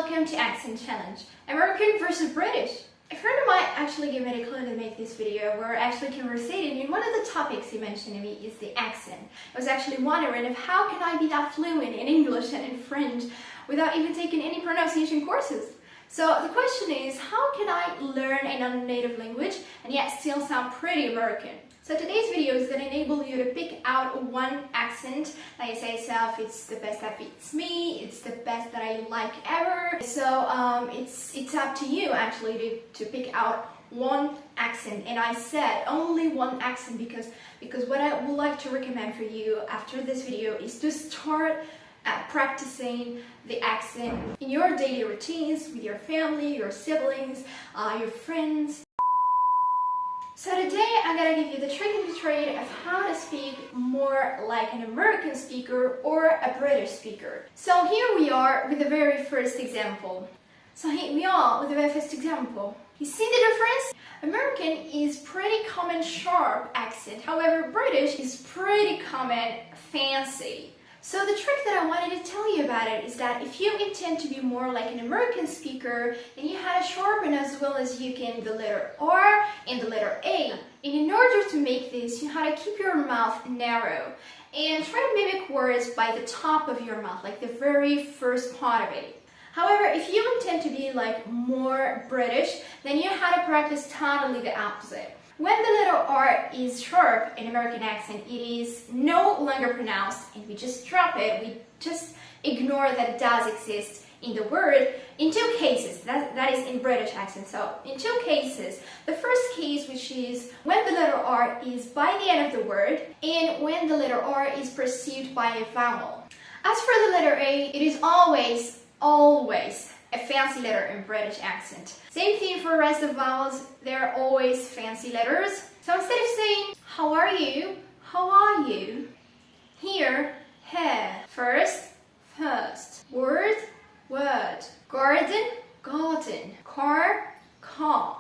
welcome to Accent Challenge, American versus British. A friend of mine actually gave me the clue to make this video. We're actually conversating, and one of the topics he mentioned to me is the accent. I was actually wondering if how can I be that fluent in English and in French without even taking any pronunciation courses? So the question is, how can I learn a non-native language and yet still sound pretty American? So today's video is going to enable you to pick out one accent that you say yourself, it's the best that fits me, it's the best that I like ever. So it's up to you actually to pick out one accent, and I said only one accent because what I would like to recommend for you after this video is to start practicing the accent in your daily routines with your family, your siblings, your friends. So today I'm gonna give you the trick and the trade of how to speak more like an American speaker or a British speaker. So here we are with the very first example. You see the difference? American is pretty common sharp accent, however British is pretty common fancy. So the trick that I wanted to tell you about it is that if you intend to be more like an American speaker, then you have to sharpen as well as you can the letter R and the letter A. And in order to make this, you have to keep your mouth narrow and try to mimic words by the top of your mouth, like the very first part of it. However, if you intend to be like more British, then you have to practice totally the opposite. When the letter R is sharp in American accent, it is no longer pronounced and we just drop it, we just ignore that it does exist in the word in two cases, that is in British accent. So in two cases, the first case which is when the letter R is by the end of the word and when the letter R is preceded by a vowel. As for the letter A, it is always a fancy letter in British accent. Same thing for the rest of the vowels, they're always fancy letters. So instead of saying, how are you? How are you? Here, first, word, garden, car,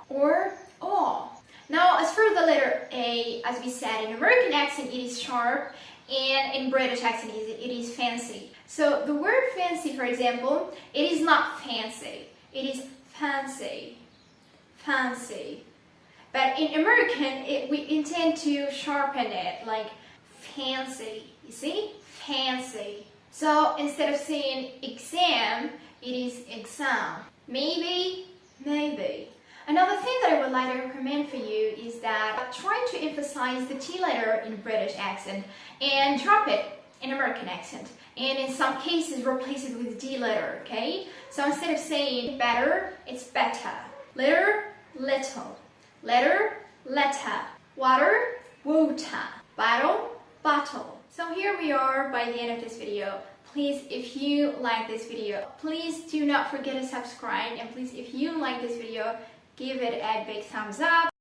or all. Now, as for the letter A, as we said, in American accent it is sharp, and in British accent it is fancy. So the word fancy, for example, it is not fancy, it is fancy. But in American, we intend to sharpen it, like fancy, you see? Fancy. So instead of saying exam, it is exam. Maybe. Another thing that I would like to recommend for you is that try to emphasize the T letter in British accent and drop it in American accent. And in some cases, replace it with D letter, okay? So instead of saying better, it's better. Letter, little. Letter, letter. Water, water. Bottle. So here we are by the end of this video. Please, if you like this video, please do not forget to subscribe. And please, if you like this video, give it a big thumbs up.